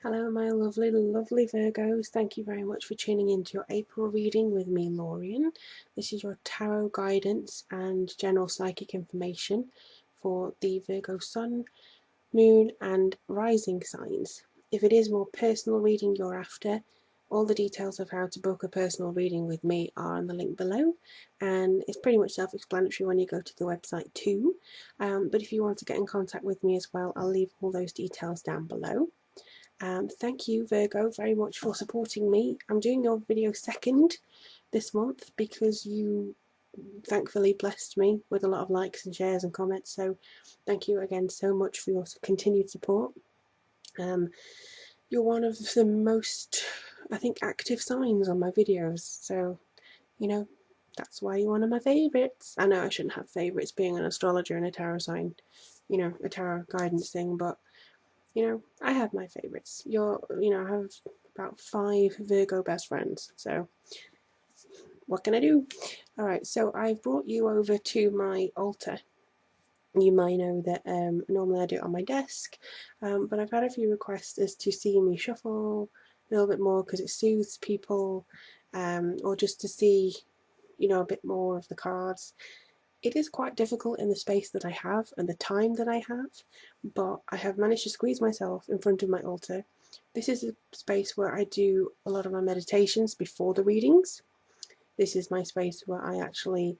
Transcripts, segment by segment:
Hello my lovely Virgos, thank you very much for tuning into your April reading with me, Lorien. This is your tarot guidance and general psychic information for the Virgo Sun, Moon and Rising signs. If it is more personal reading you're after, all the details of how to book a personal reading with me are on the link below, and it's pretty much self-explanatory when you go to the website too. But if you want to get in contact with me as well, I'll leave all those details down below. Thank you, Virgo, very much for supporting me. I'm doing your video second this month because you thankfully blessed me with a lot of likes and shares and comments. So thank you again so much for your continued support. You're one of the most, I think, active signs on my videos. So, you know, that's why you're one of my favourites. I know I shouldn't have favourites being an astrologer and a tarot sign, a tarot guidance thing, but I have my favourites. I have about 5 Virgo best friends, so what can I do? Alright, so I've brought you over to my altar. You might know that normally I do it on my desk, but I've had a few requests as to see me shuffle a little bit more because it soothes people, or just to see, a bit more of the cards. It is quite difficult in the space that I have and the time that I have, but I have managed to squeeze myself in front of my altar. This is a space where I do a lot of my meditations before the readings. This is my space where I actually,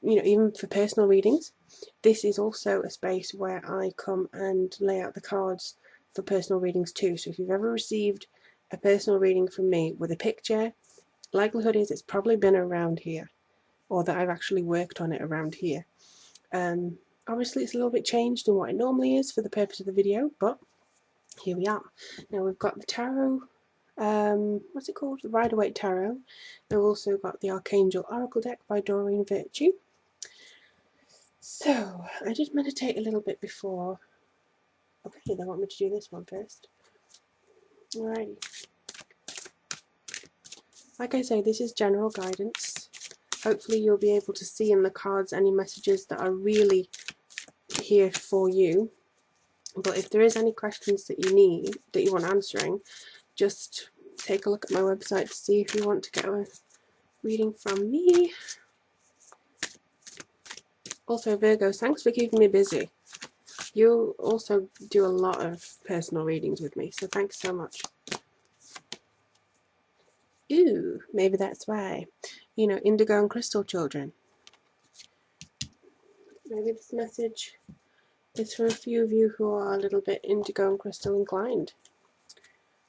even for personal readings, this is also a space where I come and lay out the cards for personal readings too. So if you've ever received a personal reading from me with a picture, likelihood is it's probably been around here, or that I've actually worked on it around here. Obviously it's a little bit changed than what it normally is for the purpose of the video, but here we are. Now we've got the tarot, what's it called? The Rider-Waite Tarot. We've also got the Archangel Oracle deck by Doreen Virtue. So I did meditate a little bit before. Okay, they want me to do this one first. Alrighty. Like I say, this is general guidance. Hopefully you'll be able to see in the cards any messages that are really here for you. But if there is any questions that you want answering, just take a look at my website to see if you want to get a reading from me. Also, Virgo, thanks for keeping me busy. You also do a lot of personal readings with me, so thanks so much. Ooh, maybe that's why. Indigo and crystal children. Maybe this message is for a few of you who are a little bit indigo and crystal inclined.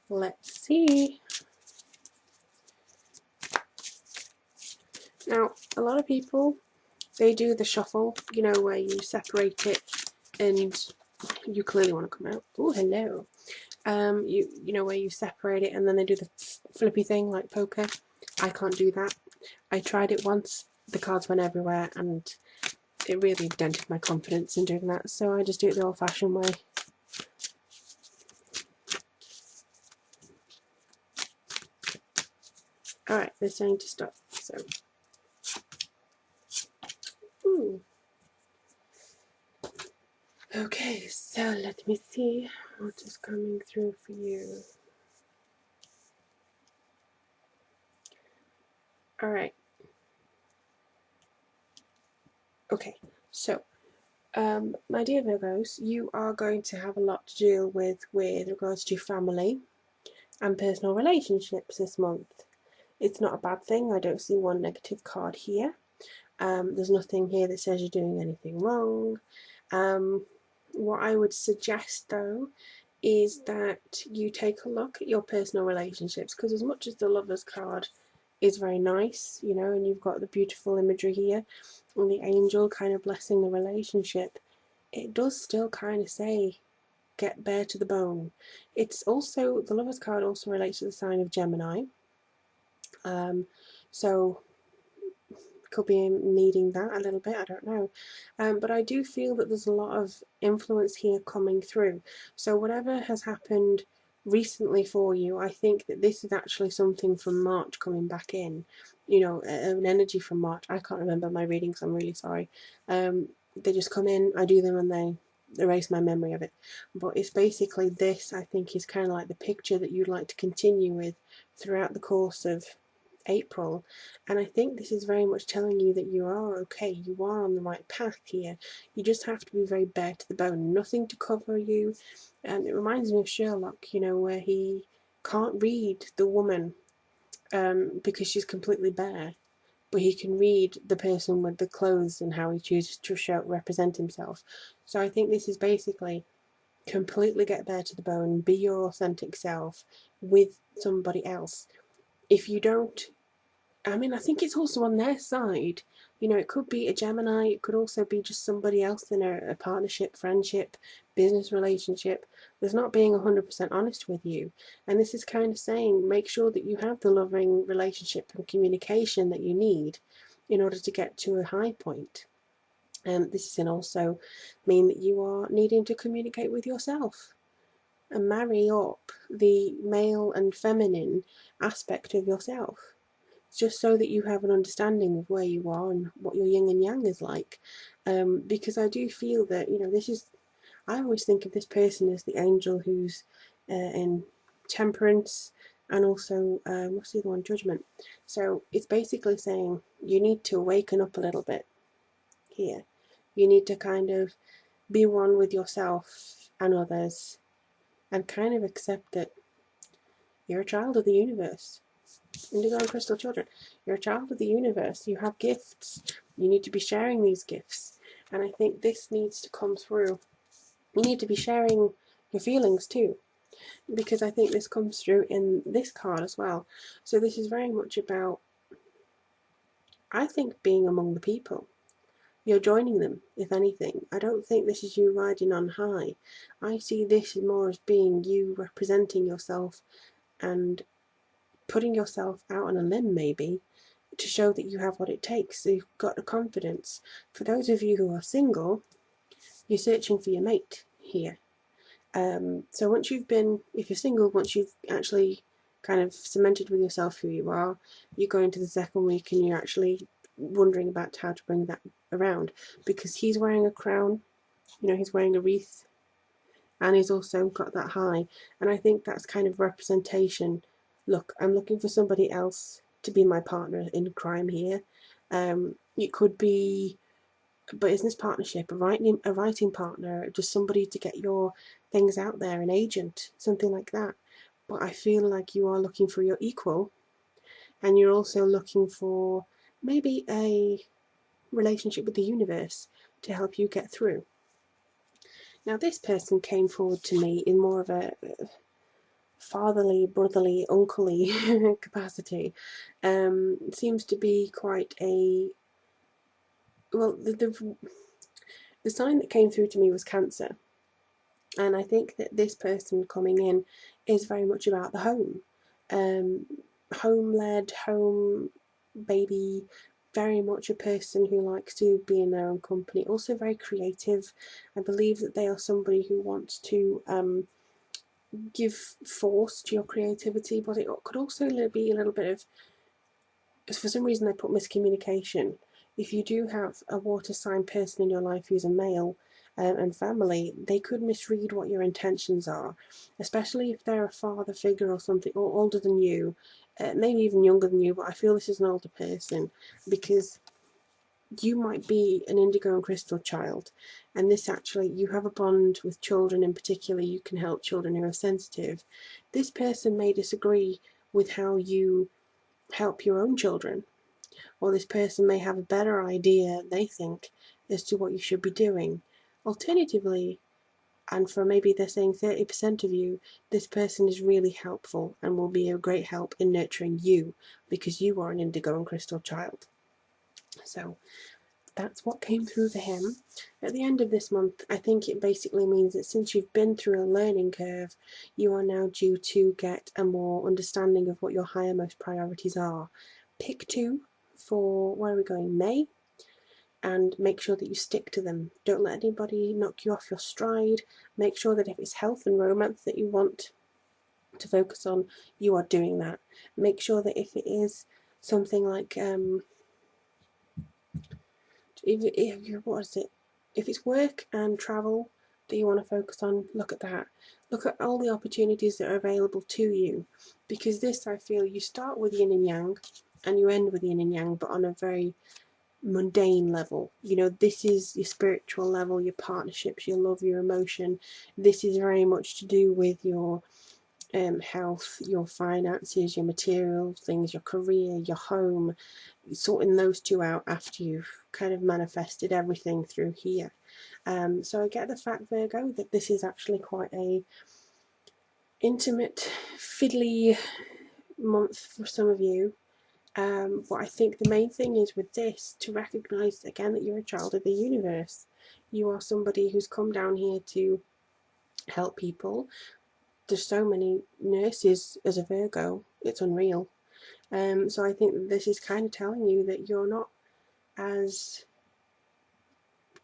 Let's see. Now, a lot of people, they do the shuffle, where you separate it and you clearly want to come out. Oh, hello. Where you separate it and then they do the flippy thing like poker. I can't do that. I tried it once, the cards went everywhere, and it really dented my confidence in doing that, so I just do it the old-fashioned way. Alright, they're saying to stop, so. Ooh. Okay, so let me see what is coming through for you. Alright. Okay, so, my dear Virgos, you are going to have a lot to deal with regards to family and personal relationships this month. It's not a bad thing. I don't see one negative card here. There's nothing here that says you're doing anything wrong. What I would suggest though is that you take a look at your personal relationships, because as much as the Lovers card is very nice, and you've got the beautiful imagery here and the angel kind of blessing the relationship, it does still kind of say get bare to the bone. It's also, the Lovers card also relates to the sign of Gemini, so could be needing that a little bit, I don't know. But I do feel that there's a lot of influence here coming through. So whatever has happened recently for you, I think that this is actually something from March coming back in. An energy from March. I can't remember my readings, I'm really sorry. They just come in, I do them, and erase my memory of it. But it's basically this, I think, is kind of like the picture that you'd like to continue with throughout the course of April. And I think this is very much telling you that you are okay, you are on the right path here. You just have to be very bare to the bone, nothing to cover you. And it reminds me of Sherlock, you know, where he can't read the woman because she's completely bare, but he can read the person with the clothes and how he chooses to represent himself. So I think this is basically completely get bare to the bone, be your authentic self with somebody else. If you don't, I mean, I think it's also on their side. You know, it could be a Gemini, it could also be just somebody else in a partnership, friendship, business relationship that's not being 100% honest with you. And this is kind of saying make sure that you have the loving relationship and communication that you need in order to get to a high point. And this can also mean that you are needing to communicate with yourself and marry up the male and feminine aspect of yourself, just so that you have an understanding of where you are and what your yin and yang is like. Because I do feel that, you know, this is, I always think of this person as the angel who's in temperance, and also, what's the other one? Judgment. So it's basically saying you need to awaken up a little bit here. You need to kind of be one with yourself and others and kind of accept that you're a child of the universe. Indigo and crystal children, you're a child of the universe. You have gifts. You need to be sharing these gifts. And I think this needs to come through. You need to be sharing your feelings too, because I think this comes through in this card as well. So this is very much about, I think, being among the people. You're joining them, if anything. I don't think this is you riding on high. I see this more as being you representing yourself and putting yourself out on a limb, maybe, to show that you have what it takes. So you've got the confidence. For those of you who are single, you're searching for your mate here. So once you've been, if you're single, once you've actually kind of cemented with yourself who you are, you go into the second week and you're actually wondering about how to bring that around, because he's wearing a crown, you know, he's wearing a wreath, and he's also got that high. And I think that's kind of representation. Look, I'm looking for somebody else to be my partner in crime here. It could be a business partnership, a writing partner, just somebody to get your things out there, an agent, something like that. But I feel like you are looking for your equal, and you're also looking for maybe a relationship with the universe to help you get through. Now, this person came forward to me in more of a fatherly, brotherly, unclely capacity. Seems to be quite a, well, the sign that came through to me was Cancer. And I think that this person coming in is very much about the home. Home-led, home baby, very much a person who likes to be in their own company. Also very creative. I believe that they are somebody who wants to give force to your creativity, but it could also be a little bit of, for some reason they put miscommunication. If you do have a water sign person in your life who's a male and family, they could misread what your intentions are, especially if they're a father figure or something, or older than you, maybe even younger than you, but I feel this is an older person, because you might be an indigo and crystal child, and this actually, you have a bond with children in particular. You can help children who are sensitive. This person may disagree with how you help your own children, or this person may have a better idea, they think, as to what you should be doing. Alternatively, and for maybe they're saying 30% of you, this person is really helpful and will be a great help in nurturing you, because you are an indigo and crystal child. So that's what came through for him. At the end of this month, I think it basically means that since you've been through a learning curve, you are now due to get a more understanding of what your highermost priorities are. Pick two for, where are we going, May, and make sure that you stick to them. Don't let anybody knock you off your stride. Make sure that if it's health and romance that you want to focus on, you are doing that. Make sure that if it is something like what is it? If it's work and travel, that you want to focus on, look at that. Look at all the opportunities that are available to you, because this, I feel, you start with yin and yang and you end with yin and yang, but on a very mundane level. You know, this is your spiritual level, your partnerships, your love, your emotion. This is very much to do with your health, your finances, your material things, your career, your home, sorting those two out after you've kind of manifested everything through here. So I get the fact, Virgo, that this is actually quite a intimate, fiddly month for some of you. But I think the main thing is with this to recognise again that you're a child of the universe. You are somebody who's come down here to help people. There's so many nurses as a Virgo, it's unreal. So I think that this is kind of telling you that you're not as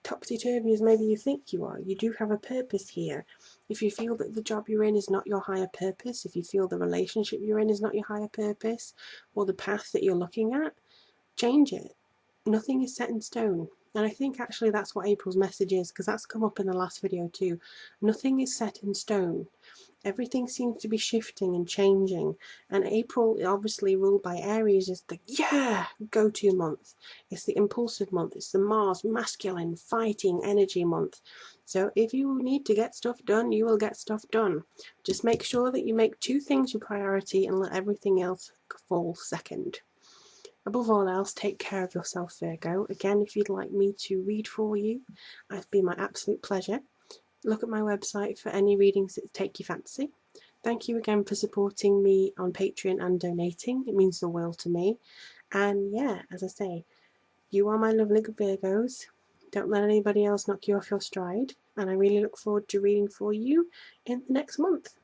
topsy-turvy as maybe you think you are. You do have a purpose here. If you feel that the job you're in is not your higher purpose, if you feel the relationship you're in is not your higher purpose, or the path that you're looking at, change it. Nothing is set in stone. And I think actually that's what April's message is, because that's come up in the last video too. Nothing is set in stone. Everything seems to be shifting and changing, and April, obviously ruled by Aries, is the go-to month. It's the impulsive month. It's the Mars masculine fighting energy month. So if you need to get stuff done, you will get stuff done. Just make sure that you make two things your priority and let everything else fall second. Above all else, take care of yourself, Virgo. Again, if you'd like me to read for you, it'd be my absolute pleasure. Look at my website for any readings that take your fancy. Thank you again for supporting me on Patreon and donating. It means the world to me. And yeah, as I say, you are my lovely Virgos. Don't let anybody else knock you off your stride. And I really look forward to reading for you in the next month.